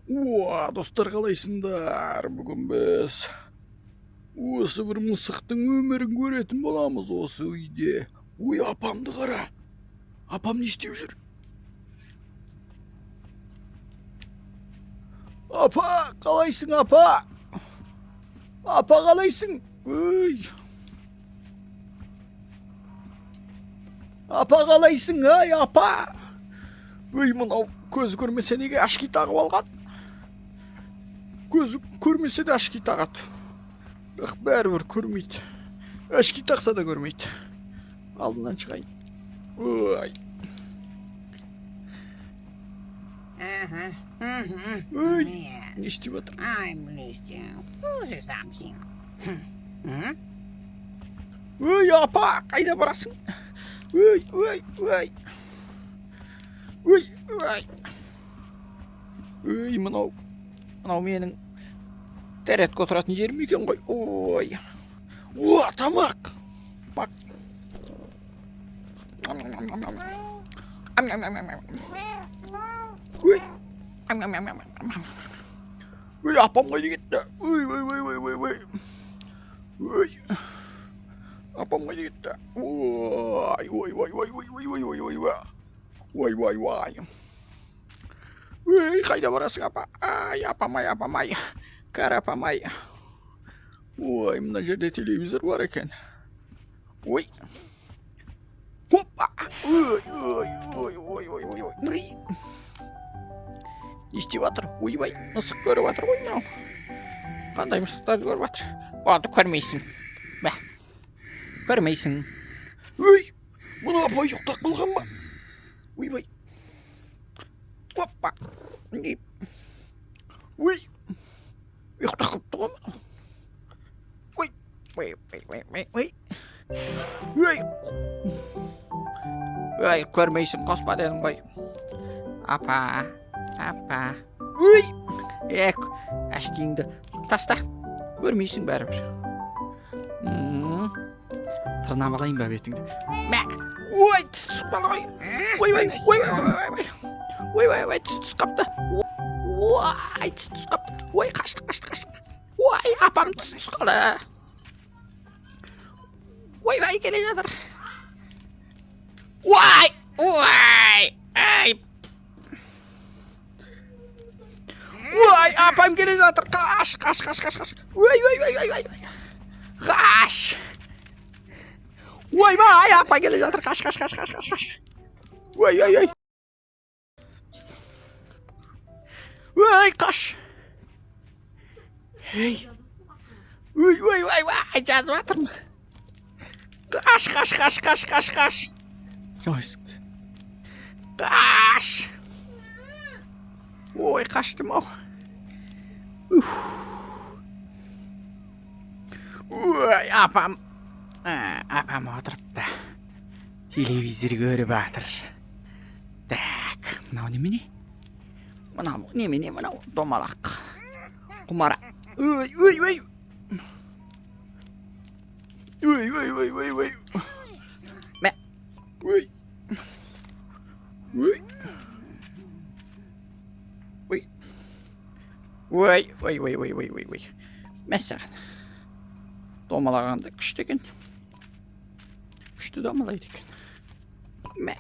Dostlar қалайсыңдар? Бүгін біз осы бір мысықтың өмірін көретін боламыз осы үйде. Ой, апамды қара. Апам не істеп жүр? Апа, қалайсың апа? Апа, қалайсың? Ой. Апа, қалайсың? Ай, апа. Ой, мынау көзі көрмесе неге ашки тағып алған? Көзі көрмесе де ашки тағады. Бірақ бәрібір көрмейді. Ашки тақса да көрмейді. Алдынан шығайын. Ой. Ой, не істеп отыр? Ай, блестен. Уже самсың. Ой, апа, қайда барасың? Ой, ой, ой. Ой, ой. Ой, мынау менің тәретке отыратын жерім екен ғой. Ой. О, тамақ. Бак. Ой. Ой, апам қайда кетті? Ой, ой, ой, ой, ой, ой. Ой. Апам қайда кетті? Ой, ой, ой, ой, ой, ой, ой, ой, ой, ой. Ой, ой, ой. Ой, қайда барасың, апа? Ай, апам-ай, апам-ай. Кәрі апам-ай. Ой, мына жерде телевизор бар екен. Ой. Хоппа. Ой, ой, ой, ой, ой, ой, ой. Не істеп жатыр? Ойбай, мысық көріп жатыр ғой мынау. Қандай мысықтар көріп жатыр? Аты көрмейсің. Бә, көрмейсің. Ой, мұны апай ұйықтап қалған ба? Ойбай. Hoppa. Ой. Ұйықтап қалыпты ғой мынау. Ой. Ой. Ой. Ой, көрмейсің, қоспа дедім ғой. Апа. Ой. Әшкеңді таста. Көрмейсің бәрібір. Тырнап алайын ба бетіңді? Ой, тіс түсіп қалды ғой. Ой, тіс түсіп қапты. Ой, тіс түсіп қапты. Ой, қаштық. Ой, апам тіс түсіп қалды. Ой, келе жатыр. Ой, апам келе жатыр. Қаш. Ой. Қаш. Ойбай, апа келе жатыр. Қаш. Ой. Ой, қаш. Ей. Ой, жазып жатырмын. Қаш. Жойсыңды. Қаш. Ой, қаштым ау. Ой, апам отырыпты. Телевизор көріп жатыр. Так, мынау немене? Мынау домалақ. Құмара. Ой. Ой. Мә. Ой. Мәссаған. Домалағанды күшті екен. Күшті домалайды екен. Мә.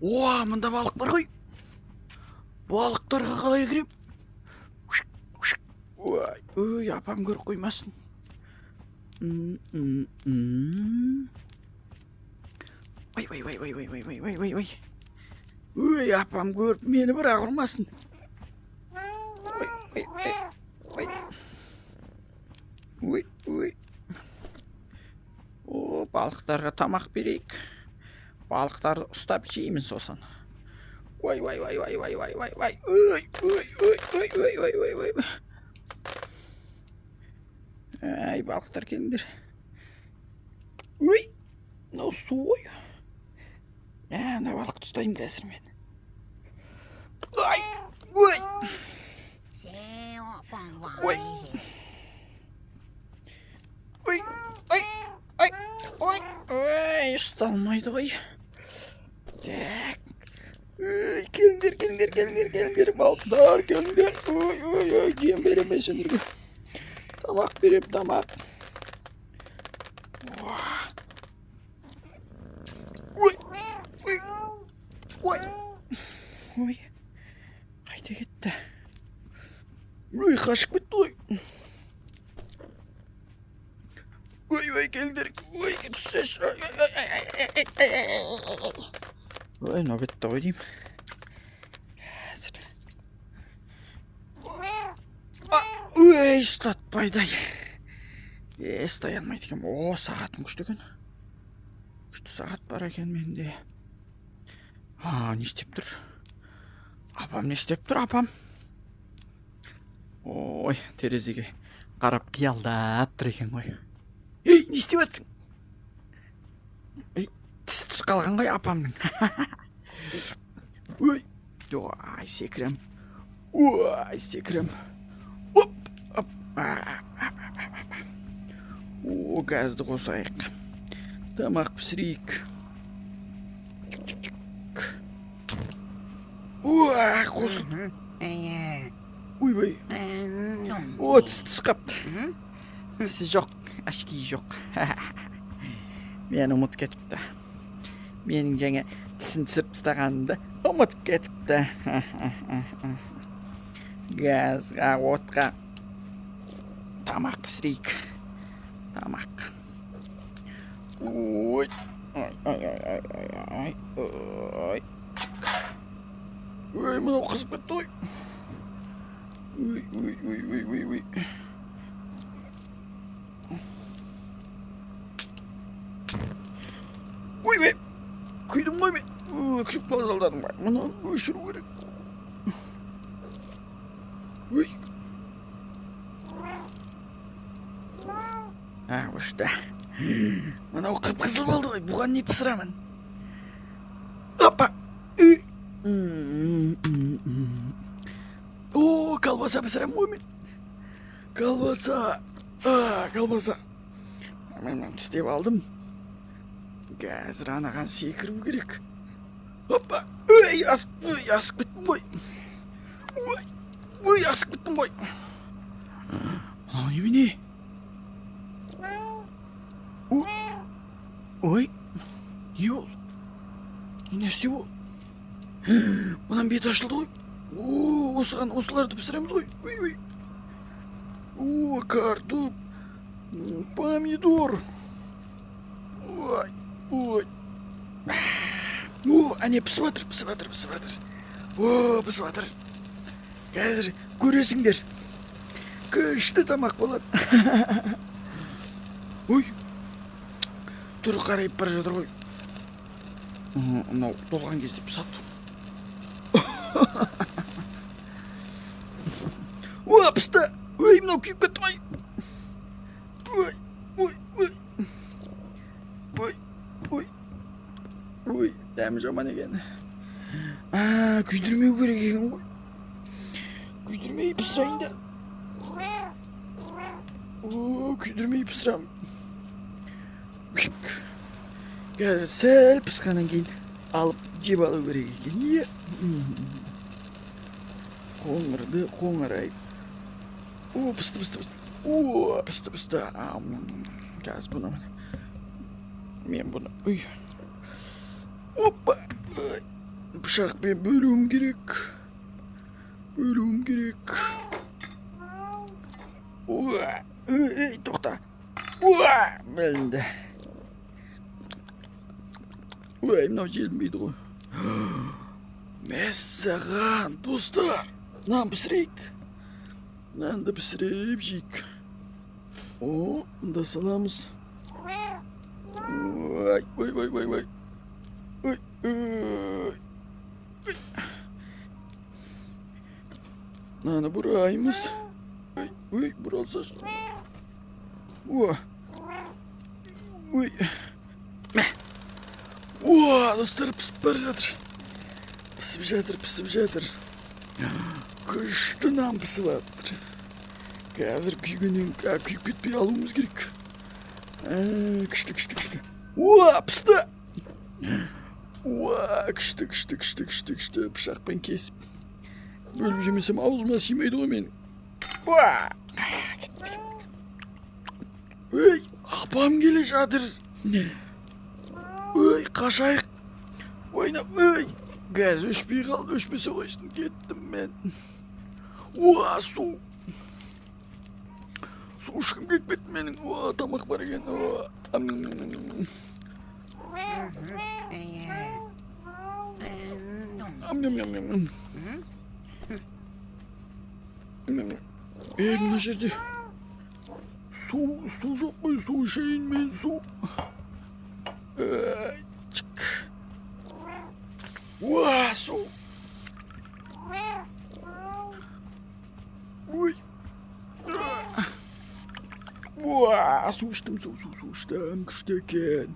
Оа, мұнда балық бар ғой. Балықтарға қалай кірем? Ой, апам көріп қоймасын. Ой, апам көріп мені бірақ ұрмасын. Ой. О, балықтарға тамақ берейік. Балықтарды ұстап жеймін сосын. Ой. Ай, балықтар келіңдер. Ой, мынау су ғой. Мына балықты ұстаймын қазір мен. Ой. Ой, ұсталмайды ғой. Так. Келіңдер. gelingler balıklar gelingler. Oy yem veremezsin. Tamak verip tamak. Oy. Oy. Haydi gitti. Oy kaşık bitti oy. Oy gelingler. Oy ses. Oy nöbette oynayayım. Oy ıslatmayday. Dayanmaydı ekan. O saat muştu gün. Muştu saat var ekan mende. Ha ne isteptir? Apam ne isteptir apam? Oy terezege qarab qiyaldap ekan qoy. Ey ne isteyapsın? Ey tüs qalgan qoy apamның. Oy. Ay sekrem. Oy sekrem. Hop hop. O gazды қосайық. Тамақ пісірейік. Уа, қосылды. Ойбай. О, тіс қапты. Тісі жоқ, ашки жоқ. Мені ұмытып кетіпті. Менің жаңа тісін түсіріп тастағанымды ұмытып кетіпті. Газға, отқа тамақ пісірейік. Тамақ. Ой. Ой. Ой, мынау қызып кетті ой. Ой. Ой, күйдім ғой мен. Күшіп қалжалдадым ғой. Мұны өшіру керек. Ой. Ұшты. Мынау қып-қызыл болды ғой. Бұған не пысырамын? Опа. О, колбаса пісірем ғой мен. Колбаса. Колбаса. Мен тістеп алдым. Қазір анаған секіру керек. Опа. Асып кеттім ғой. Асып кеттім ғой. Мынау немене? Ой, не ол? Не нәрсе ол? Мұнан бет ашылды ғой. Осыған осыларды пісіреміз ғой. Ой. Картоп. Помидор. Ой. Әне пісіп жатыр. Пісіп жатыр. Қазір көресіңдер. Күшті тамақ болады. Ой. Түрі қарайып бара жатыр ғой. Мынау толған кезде пісады. Пісті. Ой, мынау күйіп кетті ғой. Ой, дәмі жаман екен. Күйдірмеу керек екен ғой. Күйдірмей пісірейін да. Күйдірмей пісірем. Қазір сәл пісқаннан кейін алып жеп алу керек екен. Қоңырды қоңырайып. Пісті. Пісті. Қазір бұны. Мен бұны. Опа. Пышақпен бөлуім керек. Тоқта. Бөлінді. Мынау желінбейді ғой. Мәссаған, достар. Нан пісірейік. Нанды пісіріп жейік. Мұнда саламыз. Ой. Наны бұраймыз. Бұралса. Ой. Достар, пісіп бар жатыр. Пісіп жатыр. Күшті нан пісіп жатыр. Қазір күйгенен күйіп кетпей алуымыз керек. Күшті. Пісті. Күшті. Пышақпен кесіп. Böyle yemesem ağzıma sığmaydı o benim. Vaa! Hey, apam gelişadır. Hey, kaşayık. Oynap, hey. Gaz öşmeyi kaldı, öşmesi koştum, gittim ben. Vaa, su. Su uşkum gitmedi benim. Vaa, tamak var gene. Vaa. Neşirdi. Su çok mu? Su şeyin ben su. Çık. Vaa, su. Uy. Vaa, su içtim, su içtim. Kıştayken.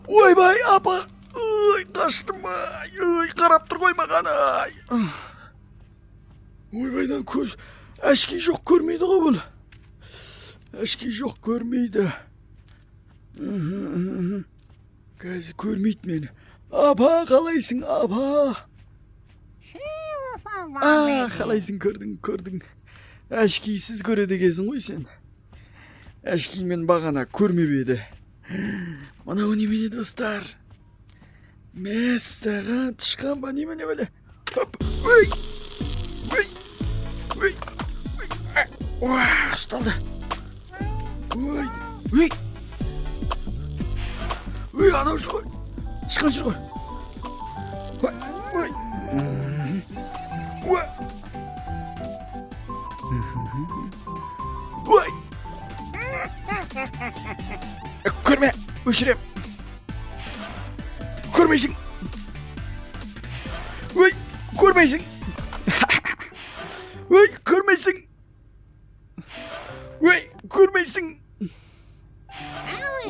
Oy bay apa. Ay, kaçtım ay. Ay, karaptır koyma kanay. Oy baydan köz. Eşki çok görmeydi kabul. Eşki çok görmeydi. Kız görmeydi beni. Apa kalaysın apa. Kalaysın gördün. Eşkiyi siz görede gezin koy sen. Eşkiyi men bağana görmebeydi. Bana o nemeni dostlar. Mesleğe çıkan bana nemeni böyle. Hop. Uy. Vaa, ustaldı. Uy, ana uçu koy. Çıkan uçu koy. Uy. Görme, üşürem. Görmeysin. Uy, görmeysin. Uy, görmeysin. Uy, görmeysin.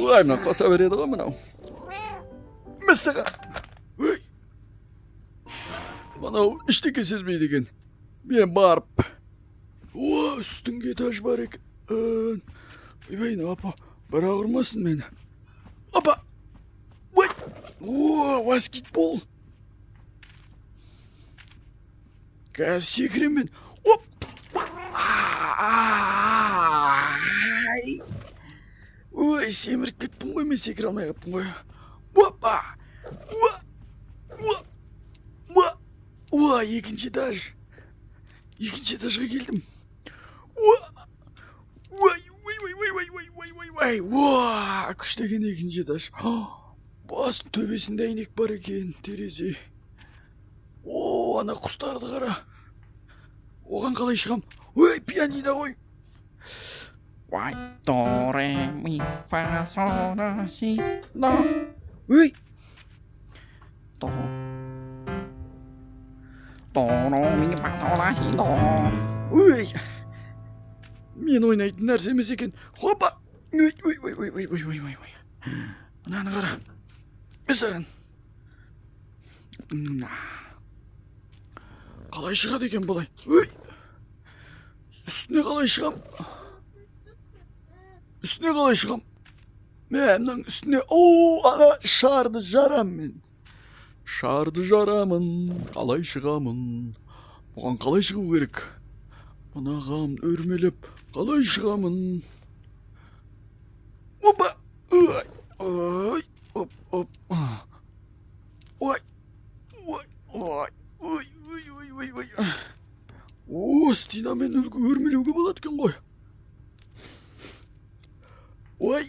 Uy, ben kasa veriyordum ama ne? Mesela. Uy. Bana işte ki siz miydikin? Ben bağırıp. Uy, üstünge taş barık. Uy, ne yapma? Bırakırmasın beni. Apa. Uy. Uy, basketbol. Gaz çekirim ben. Hop. Uy, semirip gittim koy, ben sekir almaya yaptım koy. Hoppa. Uy, ikinci etaş. İkinci etaşa geldim. Vay, kıştaki ikinci etaş. Bas töbesinde inek var eken terezi. Oo, ana kustardı kara. Oğan kalay çıkam. Uy, piyaniyi da koy. Vay, do, re, mi, fa, sol, la, si, do. Uy. Do. Do, do, mi, fa, sol, la, si, do. Uy. Men oynaydı nersemiz eken. Hoppa. Uy. Ana kara. Mesela. Kalay çıkadı eken bulay. Uy. Üstüne kalay çıkam. Memden üstüne. Oo, ana şardı jaram men. Şardı jaramın. Kalay çıkamın. Bugan kalay çıkı gerek. Bana ağam örmelep. Kalay çıkamın. Hoppa. Uy. Hop. Uy. Oo, Stina men örmelewge bolatken koy. Uy.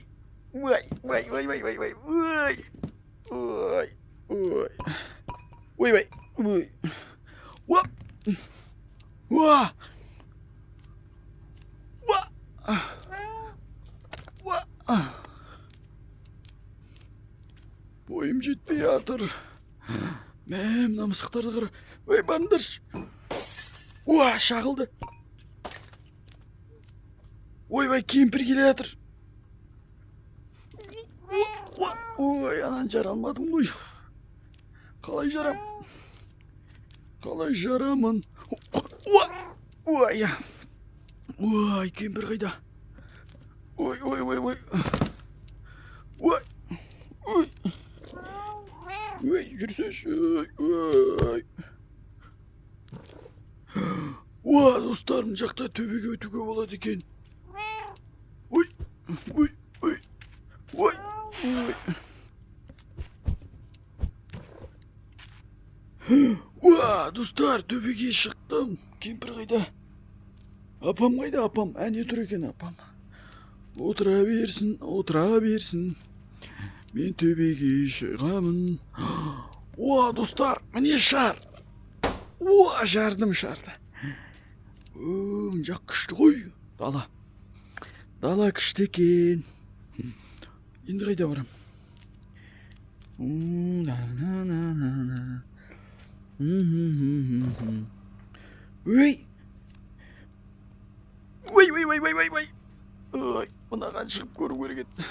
Whoop. Wah. Boyum jetmeýär. Mem namysykdary gara. Uy, bandyr. Wah, şagyldy. Uy, kempir gelýär. Uy, anan jaralmadım uy. Kalay jaramın. Uy. Uy, kempir kayda. Uy. Uy, yürüsüş. Uy. Уа, достар, мына жақта төбеге өтуге болады екен. Ой, ой, ой, ой, ой. Уа, достар, төбеге шықтым. Кемпір қайда? Апам қайда, апам? Әне тұр екен апам. Отыра берсін, отыра берсін. Мен төбеге шығамын. Уа, достар, міне шар. Уа, жарды. Мына жақ күшті ғой. Дала күшті екен. Енді қайда барам? Ой, ой, мынаған шығып көру керек еді.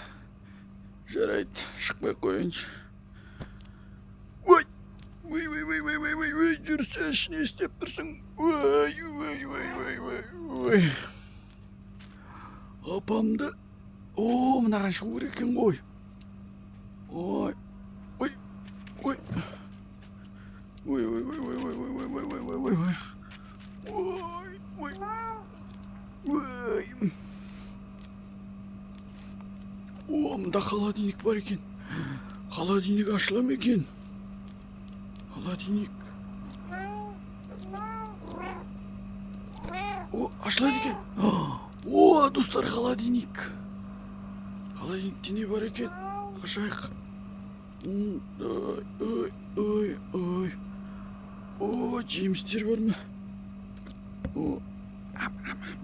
Жарайды, шықпай қойыншы. Ой, жүрсеш, не істеп тұрсың? Ой. Апамды, мынаған шығу керек екен ғой. Ой. Мында холодильник бар екен. Холодильник ашыла ма екен? Холодильник. Ашылады екен. Достар, холодильник. Холодильникте не бар екен? Ашайық. Ой, жемістер бар ма?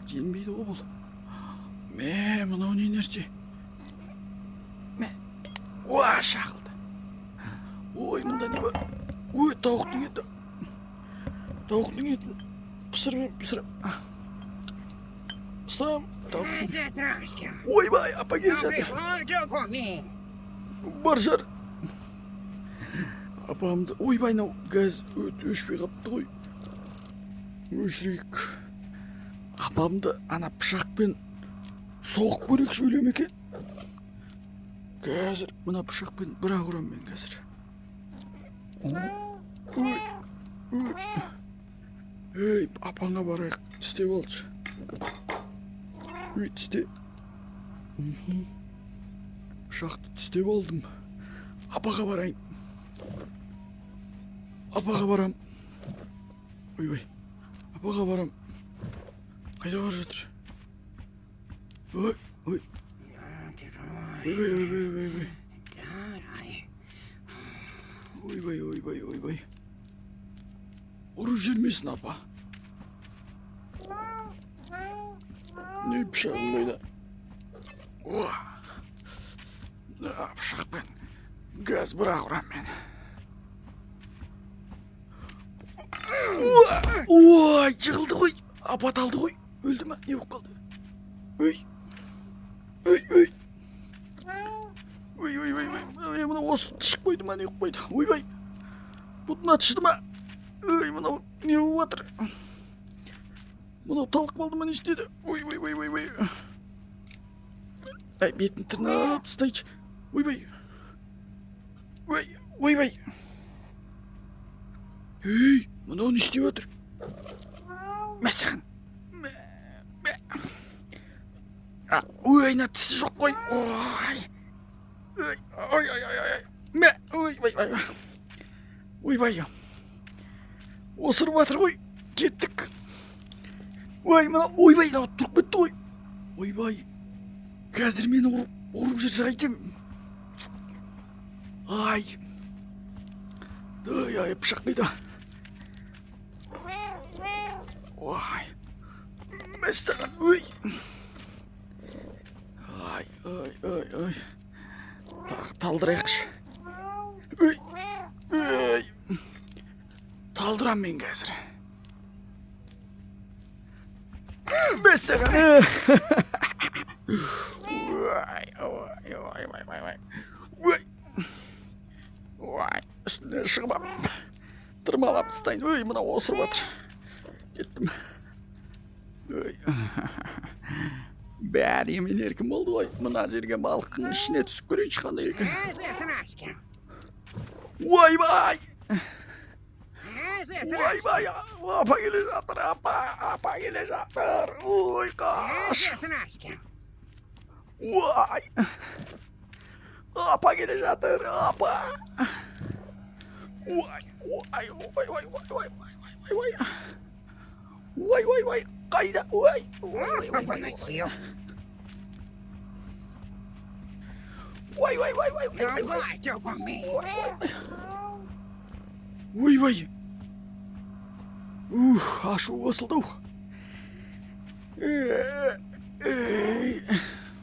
Желмейді ғой бұл. Мынау не нәрсе? Шағылды. Ой, мұнда не бар? Ой, тауықтың еті. Тауықтың етін пісірем. Ойбай, апа келе жатыр. Бар жар. Апамды, ойбай, мынау газ өшпей қапты ғой. Өшірейік. Апамды ана пышақпен соғып көрек сөйлем екен. Қазір мына пышақпен бір-ақ ұрам мен қазір. Ей, апаңа барайық, тістеп алшы. Тісте. Пышақты тістеп алдым. Апаға барайын. Апаға барам. Ой, апаға барам. Қайда бар жатыр? Ой. Ой. Ұрып жүрмесін, апа. Не пышағым қайда? Пышақпен газ бір-ақ ұрам мен. Ой, жығылды ғой. Апа талды ғой. Өлді ма? Не болып қалды? Ой. Мына осы тышып қойды ма? Не болып қойды? Ойбай. Бұтына тышты ма? Ой, мынау не болып жатыр? Мынау талып қалды ма? Не істеді? Ой. Бетін тырнап тастайыншы. Ойбай. Ей, мынау не істеп жатыр? Мәсіған. Ой, мына тісі жоқ қой. Ойбай. Осырып жатыр ғой. Кеттік. Ойбай, тұрып кетті ғой. Ойбай. Қазір мені ұрып жүрсе қайтем. Пышақ қайда? Мәссаған. Талдырайықшы. Талдырам мен қазір. Мәссаған. Үстіне шығып ап. Тырмалап тастайын. Мынау осырып жатыр. Кеттім. Бәрі емен еркін болды ғой. Мына жерге балықтың ішіне түсіп көрейінші қандай екен. Ойбай! Vay vay ya. Apa gelecektir apa. Apa gelecektir. Uy kaş. Vay. Apa gelecektir apa. Vay vay vay vay vay vay vay vay vay. Vay vay vay. Kayda vay. Vay vay vay vay. Vay vay vay vay vay vay. Vay vay. Aşı basıldı.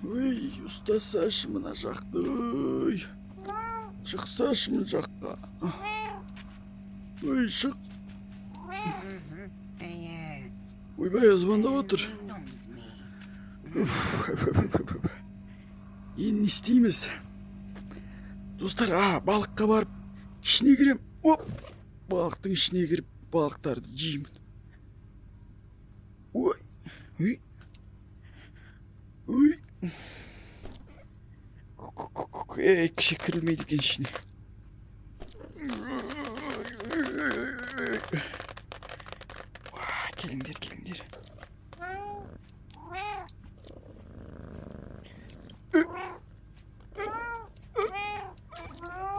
Vay usta saçımına çaktı. Çık saçımı çakka. Vay çık. Vay vay yazmanda otur. Yeni isteyimiz. Dostlar balıkka barıp içine girem. Hop. Balıktın içine girip balıklardı yiyeyim. Oy. Oy. Oy. Kişi kırılmaydı gençliğine. Gelindir gelindir.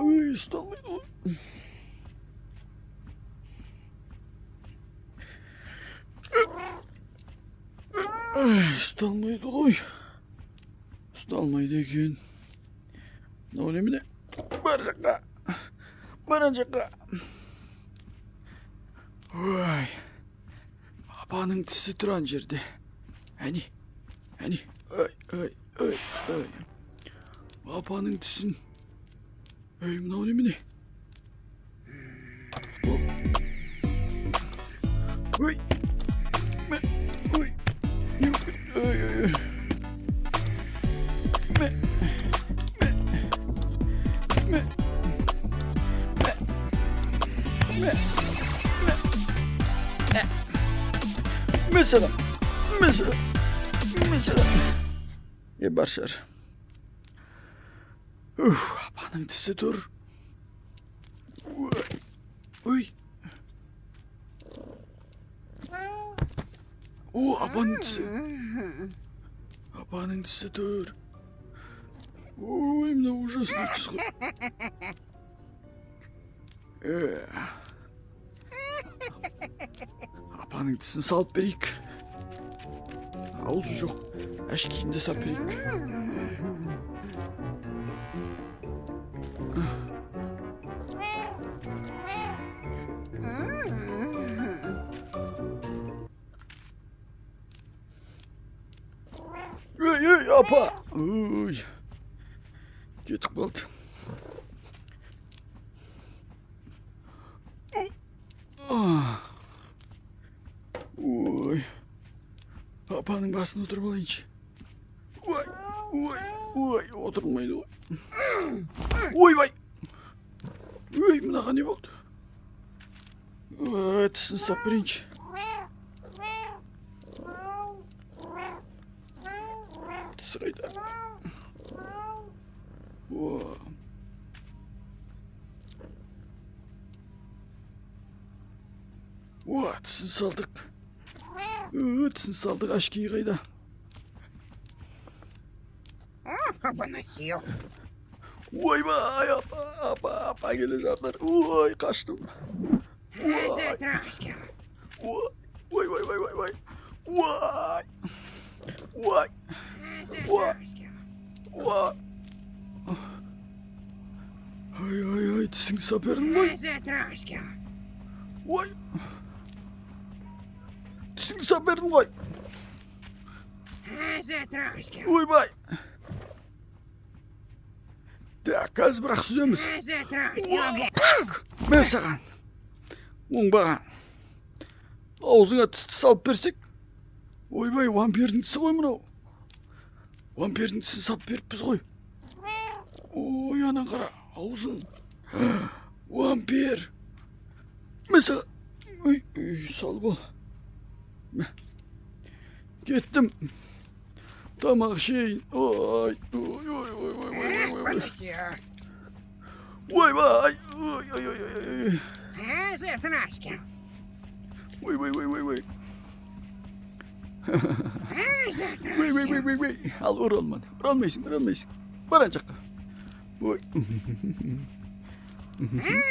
Uy İstanbul. İstanbul'da oy. İstanbul'daki ne oluyor mu ne? Baracakka. Baracakka. Vay. Babanın tisi duran yerde. Hani. Ay ay ay ay. Babanın tisin. Ey ne oluyor mu ne? Oy. Oy. Ay ay ay. Mesela. Başar. Abanın tisi dur. Uy. Abanın tisi. Abanın tisi dur. Ой, мне ужасно кисло. Abanın tisini salıp bereyik. Ağzı yok. Eşkiğinde sap bereyik. Ey apa. Uy. Git kaldı. Oy. Apanın basında oturmalıyım hiç. Oy. Oturmaydı oy. Oy vay. Oy mınaqa ne oldu? Tisini sap birinci. Tisi qayda. Tisini saldık. Tisini saldık aşkıyı qayda. Vay vay apa gelecekler. Vay kaçtım. Vay. Vay. Vay. Ay tisini saperin vay. Vay. Tisini saperin vay. Vay vay. Da gaz bırak süzemiz. Ben sakan. Oğlum bana. Ağzına salıp versek. Oy vay vampirin tisi koy bunu. Vampirin tisini sap verip biz koy. Oy anan kara. Ağzın. Vampir. Mesela. Sal bol. Gittim. Damak şeyin. Oy. Vay vay. Oy. Vay vay vay vay vay. Zatraşka. Vay vay. Al vurulmadı. Vurulmayısın. Barancakka. Vay.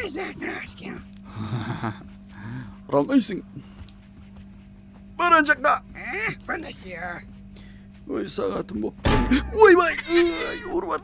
Zatraşka. Vurulmayısın. Barancakka. Bana şey. Vay saatim bu. Vay vay. Vurmadı.